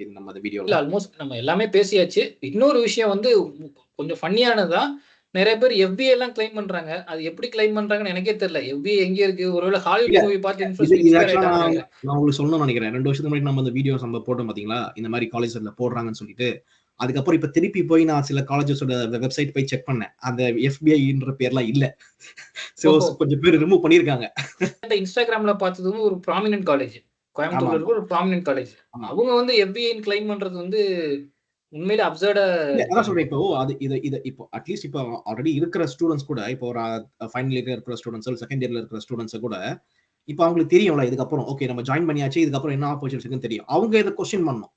இருந்துச்சு நம்ம அந்த வீடியோல. இல்ல ஆல்மோஸ்ட் நம்ம எல்லாமே பேசியாச்சு. இன்னொரு விஷயம் வந்து கொஞ்சம் ஃபன்னியானதுதான். நெறைய பேர் எஃபிஐ எல்லாம் கிளைம் பண்றாங்க. அது எப்படி கிளைம் பண்றாங்கன்னு எனக்கே தெரியல. எஃபிஐ எங்க இருக்கு? ஒருவேளை இல்ல ஹாலிவுட் மூவி பார்த்து இது இன்ஸ்பயர் ஆக்சுவலா ஆயிட்டாங்கன்னு நெனைக்கிறேன். நான் உங்களுக்கு சொல்லணும்னு நினைக்கிறேன். 2 வருஷத்துக்கு முன்னாடி நம்ம அந்த வீடியோஸ் நம்ம போட்டோம் பாத்தீங்களா? இந்த மாதிரி காலேஜ்ல போடுறாங்கன்னு சொல்லிட்டு. அதுக்கப்புறம் இப்ப திருப்பி போய் நான் சில காலேஜஸோட வெப்சைட் போய் செக் பண்ணேன். அந்த எஃபிஐன்ற பேர்லாம் இல்ல. சோ கொஞ்சம் பேர் ரிமூவ் பண்ணிருக்காங்க. இன்ஸ்டாகிராம்ல பார்த்தது ஒரு ப்ராமினன்ட் காலேஜ். கோயம்புத்தூர்ல இருக்க ஒரு ப்ராமினன்ட் காலேஜ். அவங்க வந்து எஃபிஐன்னு கிளைம் பண்றது வந்து உண்மையிலே அப்சர்டா. அதான் சொல்றேன். இப்போ அது இத இப்போ அட்லீஸ்ட் இப்போ ஆல்ரெடி இருக்கிற ஸ்டூடண்ட்ஸ் கூட இப்போ ஒரு ஃபைனல் இயர்ல இருக்கிற ஸ்டூடண்ட்ஸ், செகண்ட் இயர்ல இருக்கிற ஸ்டூடண்ட்ஸ் கூட இப்போ அவங்களுக்கு தெரியும்ல இதுக்கப்புறம் ஓகே நம்ம ஜாயின் பண்ணியாச்சு, இதுக்கப்புறம் என்ன ஆப்பர்ச்சுனிட்டிஸ் இருக்குன்னு தெரியும். அவங்க இதை கொஸ்டின் பண்ணணும்.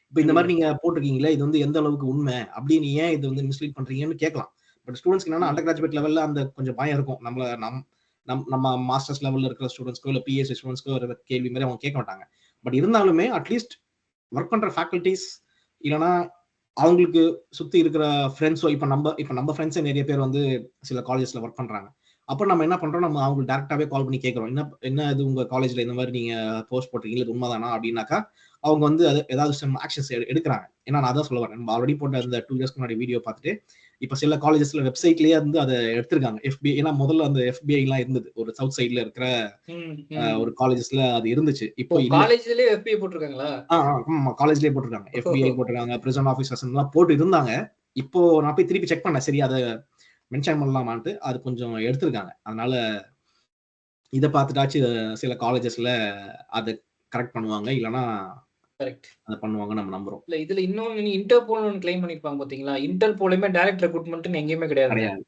இப்போ இந்த மாதிரி நீங்க போட்டிருக்கீங்களே இது வந்து எந்த அளவுக்கு உண்மை அப்படின்னு ஏன் இது வந்து மிஸ்லீட் பண்றீங்கன்னு கேட்கலாம். பட் ஸ்டூடெண்ட்ஸ்க்கு என்னன்னா அண்டர் கிராஜுவேட் லெவல்ல அந்த கொஞ்சம் பயம் இருக்கும். நம்ம மாஸ்டர்ஸ் லெவல்ல இருக்கிற ஸ்டூடெண்ட்ஸ்க்கோ இல்லை பிஎஸ்சி ஸ்டூடெண்ட்ஸ்க்கோ ஒரு கேள்வி மாதிரி அவங்க கேட்க மாட்டாங்க. பட் இருந்தாலுமே அட்லீஸ்ட் ஒர்க் பண்ற ஃபேக்கல்டிஸ் இல்லைன்னா அவங்களுக்கு சுத்தி இருக்கிற ஃப்ரெண்ட்ஸோ இப்போ நம்ம ஃப்ரெண்ட்ஸே நிறைய பேர் வந்து சில காலேஜஸ்ல ஒர்க் பண்றாங்க. அப்போ நம்ம என்ன பண்றோம், நம்ம அவங்களுக்கு டேரக்டாவே கால் பண்ணி கேட்கறோம், என்ன இது உங்க காலேஜ்ல இந்த மாதிரி நீங்க போஸ்ட் போட்டீங்க இது உண்மைதானா அப்படின்னாக்கா அவங்க வந்து அது ஏதாவது ஆக்ஷன்ஸ் எடுக்கிறாங்க. ஏன்னா நான் அதான் சொல்ல வரேன். நம்ம ஆல்ரெடி போட்ட அந்த 2 இயர்ஸ்க்கு முன்னாடி வீடியோ பார்த்துட்டு இப்ப சில காலேஜஸ்ல வெப்சைட்லயே வந்து அதை எடுத்திருக்காங்க. எஃபிஐ ஏன்னா முதல்ல அந்த எஃபிஐ எல்லாம் இருந்தது ஒரு சவுத் சைட்ல இருக்கிற ஒரு காலேஜஸ்ல அது இருந்துச்சு. இப்போ காலேஜ்லயே எஃபிஐ போட்டிருக்காங்களா? காலேஜ்லயே போட்டிருக்காங்க. எஃபிஐ போட்டிருக்காங்க, பிரிசன் ஆபீசர்ஸ் எல்லாம் போட்டு இருந்தாங்க. இப்போ நான் போய் திருப்பி செக் பண்ணேன், சரி அதை மென்ஷன் பண்ணலாமான்ட்டு. அது கொஞ்சம் எடுத்திருக்காங்க. அதனால இதை பார்த்துட்டாச்சு சில காலேஜஸ்ல அதை கரெக்ட் பண்ணுவாங்க, இல்லைன்னா அதை பண்ணுவாங்க நம்ம நம்புறோம். இல்ல இதுல இன்னொன்னு நீ இன்டர்போல் கிளைம் பண்ணிருப்பாங்க பாத்தீங்களா? இன்டர்போலுமே டைரக்ட் ரெக்ரூட்மெண்ட் எங்கேயுமே கிடையாது.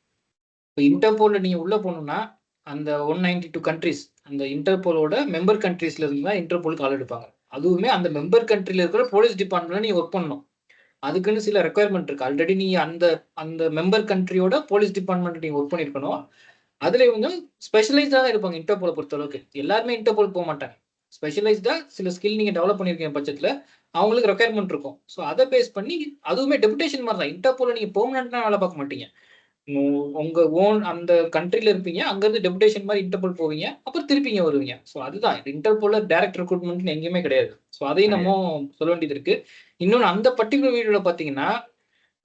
இப்போ இன்டர்போல்ல நீங்க உள்ள போகணும்னா அந்த 192 கண்ட்ரிஸ் அந்த இன்டர்போலோட மெம்பர் கண்ட்ரீஸ்ல இருந்து தான் இன்டர்போலுக்கு ஆள் எடுப்பாங்க. அதுவுமே அந்த மெம்பர் கண்ட்ரில இருக்கிற போலீஸ் டிபார்ட்மெண்ட்ல நீங்க ஒர்க் பண்ணணும். அதுக்குன்னு சில ரெக்குயர்மெண்ட் இருக்கு. ஆல்ரெடி நீ அந்த மெம்பர் கண்ட்ரியோட போலீஸ் டிபார்ட்மெண்ட் நீங்க ஒர்க் பண்ணிருக்கணும். அதுல வந்து ஸ்பெஷலைஸ்டா தான் இருப்பாங்க இன்டர்போலை பொறுத்த அளவுக்கு. எல்லாருமே இன்டர்போல் போக மாட்டாங்க. ஸ்பெஷலைஸ்டா சில ஸ்கில் நீங்க டெவலப் பண்ணிருக்கீங்க பட்சத்துல அவங்களுக்கு ரெக்குயர்மெண்ட் இருக்கும். ஸோ அதை பேஸ் பண்ணி அதுவுமே டெபுடேஷன் மாதிரி தான். இன்டர்போல நீங்க பெர்மனன்ட்டா வேலை பார்க்க மாட்டீங்க. உங்க ஓன் அந்த கண்ட்ரில இருப்பீங்க, அங்க இருந்து டெபுடேஷன் மாதிரி இன்டர்போல் போவீங்க, அப்புறம் திருப்பிங்க வருவீங்க. ஸோ அதுதான் இன்டர்போல டைரக்ட் ரெக்ரூட்மெண்ட் எங்கேயுமே கிடையாது. ஸோ அதையும் நம்ம சொல்ல வேண்டியது இருக்கு. இன்னொன்னு அந்த பர்டிகுலர் வீடியோல பாத்தீங்கன்னா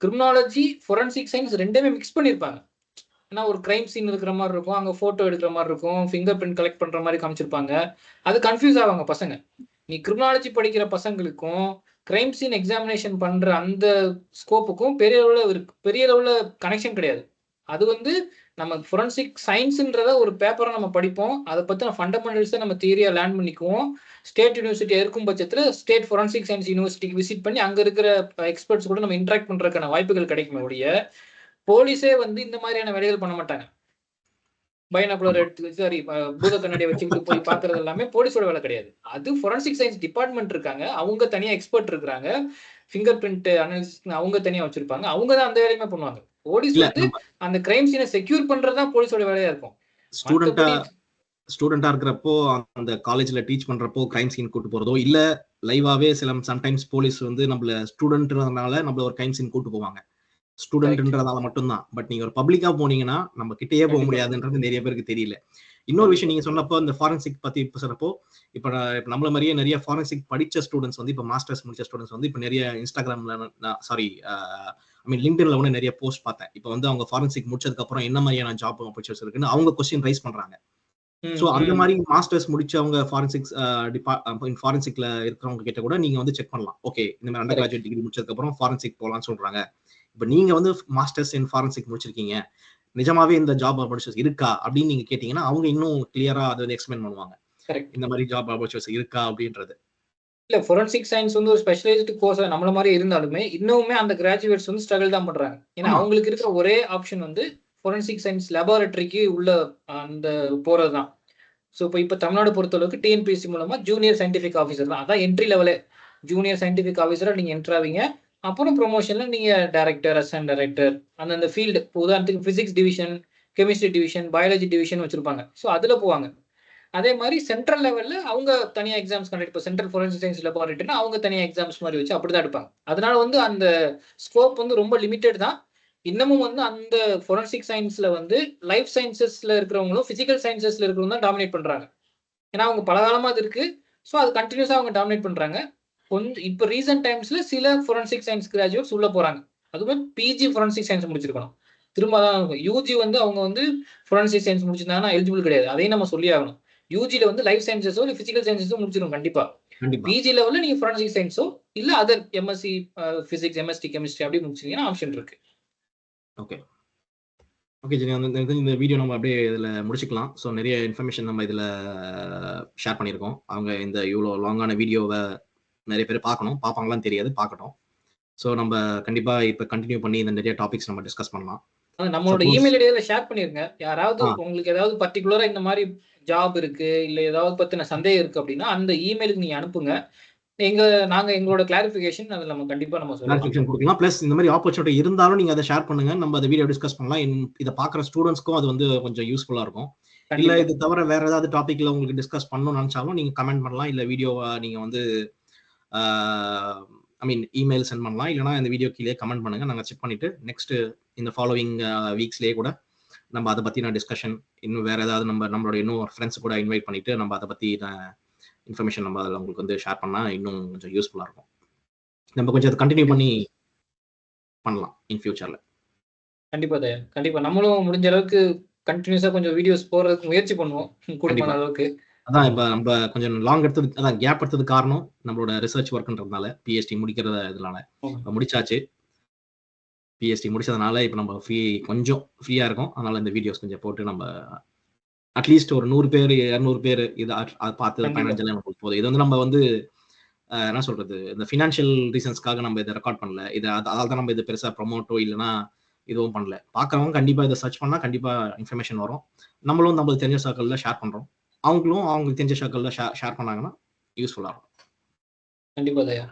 கிரிமினாலஜி, ஃபோரன்சிக் சயின்ஸ் ரெண்டுமே மிக்ஸ் பண்ணிருப்பாங்க. ஏன்னா ஒரு கிரைம் சீன் இருக்கிற மாதிரி இருக்கும், அங்க போட்டோ எடுக்கிற மாதிரி இருக்கும், ஃபிங்கர் பிரிண்ட் கலெக்ட் பண்ற மாதிரி காமிச்சிருப்பாங்க. அது கன்ஃபியூஸ் ஆவாங்க பசங்க. நீ கிரிமினாலஜி படிக்கிற பசங்களுக்கும் கிரைம் சீன் எக்ஸாமினேஷன் பண்ற அந்த ஸ்கோப்புக்கும் பெரிய லெவல்ல கனெக்ஷன் கிடையாது. அது வந்து நம்ம ஃபோரன்சிக் சயின்ஸ்ன்றத ஒரு பேப்பரை நம்ம படிப்போம், அதை பத்தின ஃபண்டமெண்டல்ஸை நம்ம தியரியா லேர்ன் பண்ணிக்குவோம். ஸ்டேட் யூனிவர்சிட்டியா இருக்கும் பட்சத்தில் ஸ்டேட் ஃபோரன்சிக் சயின்ஸ் யூனிவர்சிட்டிக்கு விசிட் பண்ணி அங்க இருக்கிற எக்ஸ்பர்ட்ஸ் கூட நம்ம இன்டராக்ட் பண்றதுக்கான வாய்ப்புகள் கிடைக்குமே ஒழிய போலீஸே வந்து இந்த மாதிரியான வேலைகள் பண்ண மாட்டாங்க. பைனாகுலர் எடுத்து சாரி பூத கண்ணாடியை வச்சுக்கிட்டு போய் பாக்குறது எல்லாமே போலீஸோட வேலை கிடையாது. அது ஃபோரன்சிக் சயின்ஸ் டிபார்ட்மெண்ட் இருக்காங்க, அவங்க தனியா எக்ஸ்பர்ட் இருக்காங்க, ஃபிங்கர் பிரிண்ட் அனாலிசிஸ் அவங்க தனியா வச்சிருப்பாங்க, அவங்க தான் அந்த வேலையுமே பண்ணுவாங்க. போலீஸ் வந்து அந்த கிரைம் சீனை செக்யூர் பண்றதுதான் போலீஸோட வேலையா இருக்கும். ஸ்டூடெண்டா இருக்கிறப்போ அந்த காலேஜ்ல டீச் பண்றப்போ கிரைம் சீன் கூட்டு போறதோ இல்ல லைவாவே சம்டைம்ஸ் போலீஸ் வந்து நம்மள ஸ்டூடெண்ட்ன்றதுனால நம்மள ஒரு கிரைம் சீன் கூட்டு போவாங்க. ஸ்டூடெண்ட்ன்றதால மட்டும்தான். பட் நீங்க ஒரு பப்ளிக்கா போனீங்கன்னா நம்ம கிட்டேயே போக முடியாதுன்றது நிறைய பேருக்கு தெரியல. இன்னொரு விஷயம் நீங்க சொன்னப்போ இந்த ஃபாரன்சிக் பத்தி சொன்னப்போ இப்ப நம்மள மாதிரியே நிறைய ஃபாரன்சிக் படிச்ச ஸ்டூடெண்ட்ஸ் வந்து இப்ப மாஸ்டர்ஸ் முடிச்ச ஸ்டூடெண்ட்ஸ் வந்து இப்ப நிறைய இன்ஸ்டாகிராம்ல சாரி லிங்க்டின்ல ஒண்ணு நிறைய போஸ்ட் பார்த்தேன். இப்ப வந்து அவங்க ஃபாரன்சிக் முடிச்சதுக்கு அப்புறம் என்ன மாதிரியான ஜாப் ஆப்பர்ச்சுனிட்டிஸ் இருக்குன்னு அவங்க கொஸ்டின் ரைஸ் பண்றாங்க. சோ அந்த மாதிரி மாஸ்டர்ஸ் முடிச்சவங்க ஃபாரன்சிக்ல இருக்கிறவங்க கிட்ட கூட நீங்க வந்து செக் பண்ணலாம். ஓகே இந்த மாதிரி அண்டர் கிராஜுவேட் டிகிரி முடிச்சதுக்கு அப்புறம் ஃபாரன்சிக் போலாம்னு சொல்றாங்க. இப்ப நீங்க வந்து மாஸ்டர்ஸ் இன் ஃபாரன்சிக் முடிச்சிருக்கீங்க, நிஜமாவே இந்த ஜாப் ஆப்பர்ச்சுனிட்டிஸ் இருக்கா அப்படின்னு நீங்க கேட்டீங்கன்னா அவங்க இன்னும் கிளியரா அதை வந்து எக்ஸ்பிளைன் பண்ணுவாங்க. இந்த மாதிரி ஜாப் ஆப்பர்ச்சுனிட்டிஸ் இருக்கா அப்படின்றது. இல்ல ஃபோரன்சிக் சயின்ஸ் வந்து ஒரு ஸ்பெஷலைஸ்டு கோர்ஸ் நம்மள மாதிரி இருந்தாலுமே இன்னுமே அந்த கிராஜுவேட்ஸ் வந்து ஸ்ட்ரகிள் தான் பண்றாங்க. ஏன்னா அவங்களுக்கு இருக்கிற ஒரே ஆப்ஷன் வந்து ஃபோரன்சிக் சயின்ஸ் லேபரட்டரிக்கு உள்ள அந்த போறதுதான். ஸோ இப்போ தமிழ்நாடு பொறுத்தளவுக்கு டிஎன்பிஎஸ்சி மூலமா ஜூனியர் சயின்டிபிக் ஆஃபீஸர் தான், அதான் என்ட்ரி லெவலே. ஜூனியர் சயின்டிபிக் ஆஃபீஸரா நீங்க என்டர் ஆவீங்க, அப்புறம் ப்ரொமோஷன்ல நீங்க டைரக்டர், அசிஸ்டன்ட் டைரக்டர், அந்தந்த ஃபீல்டு உதாரணத்துக்கு physics division, chemistry division, biology division வச்சிருப்பாங்க. ஸோ அதுல போவாங்க. அதே மாதிரி சென்ட்ரல் லெவல்ல அவங்க தனியா எக்ஸாம்ஸ் கண்டக்ட், இப்போ சென்ட்ரல் ஃபோரன்சிக் சயின்ஸ் லெபார்ட்டரினா அவங்க தனியா எக்ஸாம்ஸ் மாதிரி வச்சு அப்படிதான் எடுப்பாங்க. அதனால வந்து அந்த ஸ்கோப் வந்து ரொம்ப லிமிட்டட் தான். இன்னமும் வந்து அந்த ஃபோரன்சிக் சயின்ஸ்ல வந்து லைஃப் சயின்சஸ்ல இருக்கிறவங்களும் பிசிக்கல் சயின்சஸ்ல இருக்கிறவங்க தான் டாமினேட் பண்றாங்க. ஏன்னா அவங்க பல காலமா அது இருக்கு. ஸோ அது கண்டினியூஸா அவங்க டாமினேட் பண்றாங்க. கொஞ்சம் இப்ப ரீசென்ட் டைம்ஸ்ல சில ஃபோரன்சிக் சயின்ஸ் கிராஜுவேட்ஸ் உள்ள போறாங்க. அதுவும் பிஜி ஃபோரன்சிக் சயின்ஸ் முடிச்சிருக்கணும். திரும்ப தான் யூஜி வந்து அவங்க வந்து ஃபோரன்சிக் சயின்ஸ் முடிச்சிருந்தாங்கன்னா எலிஜிபிள் கிடையாது. அதையும் நம்ம சொல்லி ஆகணும். யூஜில வந்து லைஃப் சயின்சஸோ இல்ல பிசிக்கல் சயின்சஸோ முடிச்சிருக்கணும் கண்டிப்பா. பிஜி லெவல்ல நீங்க ஃபோரன்சிக் சயின்ஸோ இல்ல other MSc physics, MST chemistry அப்படி முடிச்சீங்கன்னா ஆப்ஷன் இருக்கு. ஓகே ஓகே ஜெனி, இந்த வீடியோ நம்ம அப்படியே இதில் முடிச்சுக்கலாம். ஸோ நிறைய இன்ஃபர்மேஷன் நம்ம இதில் ஷேர் பண்ணியிருக்கோம். அவங்க இந்த இவ்வளோ லாங்கான வீடியோவை நிறைய பேர் பார்ப்பாங்களான்னு தெரியாது, பார்க்கட்டும். ஸோ நம்ம கண்டிப்பாக இப்போ கண்டினியூ பண்ணி இந்த நிறைய டாபிக்ஸ் நம்ம டிஸ்கஸ் பண்ணலாம். நம்மளோட இமெயில் ஐடியில ஷேர் பண்ணிருங்க. யாராவது உங்களுக்கு ஏதாவது பர்டிகுலரா இந்த மாதிரி ஜாப் இருக்கு இல்ல ஏதாவது பத்தின சந்தேகம் இருக்கு அப்படின்னா அந்த இமெயிலுக்கு நீங்க அனுப்புங்க. நாங்க எங்களோட கிளாரிஃபிகேஷன் அதுல நம்ம கண்டிப்பா நம்ம கிளாரிஃபிகேஷன் கொடுக்கலாம். பிளஸ் இந்த மாதிரி ஆப்பர்ச்சுனிட்டி இருந்தாலும் நீங்க அதை ஷேர் பண்ணுங்க. நம்ம அந்த வீடியோ டிஸ்கஸ் பண்ணலாம். இதை பார்க்குற ஸ்டூடெண்ட்ஸ்க்கும் அது வந்து கொஞ்சம் யூஸ்ஃபுல்லா இருக்கும். இல்ல இது தவிர வேற ஏதாவது டாபிக்ல உங்களுக்கு டிஸ்கஸ் பண்ணணும்னு நினைச்சாலும் நீங்க கமெண்ட் பண்ணலாம். இல்ல வீடியோவா நீங்க வந்து இமெயில் சென்ட் பண்ணலாம். இல்லைனா இந்த வீடியோ கீழே கமெண்ட் பண்ணுங்க. நாங்கள் செக் பண்ணிட்டு நெக்ஸ்ட் இந்த ஃபாலோவிங் வீக்ஸ்லேயே கூட நம்ம அதை பற்றின டிஸ்கஷன் இன்னும் வேற ஏதாவது நம்மளோட இன்னும் ஃப்ரெண்ட்ஸ் கூட இன்வைட் பண்ணிட்டு நம்ம அதை பற்றி இன்ஃபர்மேஷன் நம்ம அதில் உங்களுக்கு வந்து ஷேர் பண்ணால் இன்னும் கொஞ்சம் யூஸ்ஃபுல்லாக இருக்கும். நம்ம கொஞ்சம் அதை கண்டினியூ பண்ணி பண்ணலாம் இன் ஃபியூச்சரில். கண்டிப்பா தயா, கண்டிப்பா நம்மளும் முடிஞ்ச அளவுக்கு கண்டினியூஸா கொஞ்சம் வீடியோஸ் போறதுக்கு முயற்சி பண்ணுவோம் கூடுமான அளவுக்கு. அதான் இப்போ நம்ம கொஞ்சம் லாங் எடுத்தது, அதான் கேப் எடுத்தது காரணம் நம்மளோட ரிசர்ச் ஒர்க்ன்றதுனால, பிஹெச்டி முடிக்கிறத இதனால முடிச்சாச்சு. பிஹெச்டி முடிச்சதுனால இப்போ நம்ம கொஞ்சம் ஃப்ரீயா இருக்கும். அதனால இந்த வீடியோஸ் கொஞ்சம் போட்டு நம்ம அட்லீஸ்ட் ஒரு 100 பேர் 200 பேர் இதை பார்த்து ஃபைனான்சியலாக நமக்கு போதும். இது வந்து நம்ம வந்து என்ன சொல்றது, இந்த ஃபினான்ஷியல் ரீசன்ஸ்க்காக நம்ம இதை ரெக்கார்ட் பண்ணல. இதை அதால் தான் நம்ம இது பெருசாக ப்ரொமோட்டோ இல்லைன்னா இதுவும் பண்ணல. பார்க்குறவங்க கண்டிப்பாக இதை சர்ச் பண்ணால் கண்டிப்பாக இன்ஃபர்மேஷன் வரும். நம்மளும் நம்மளுக்கு தெரிஞ்ச சர்க்கிளில் ஷேர் பண்ணுறோம். அவங்களுக்கு தெரிஞ்ச சர்க்கிளில் ஷேர் பண்ணாங்கன்னா யூஸ்ஃபுல்லாக இருக்கும். கண்டிப்பாக தயா.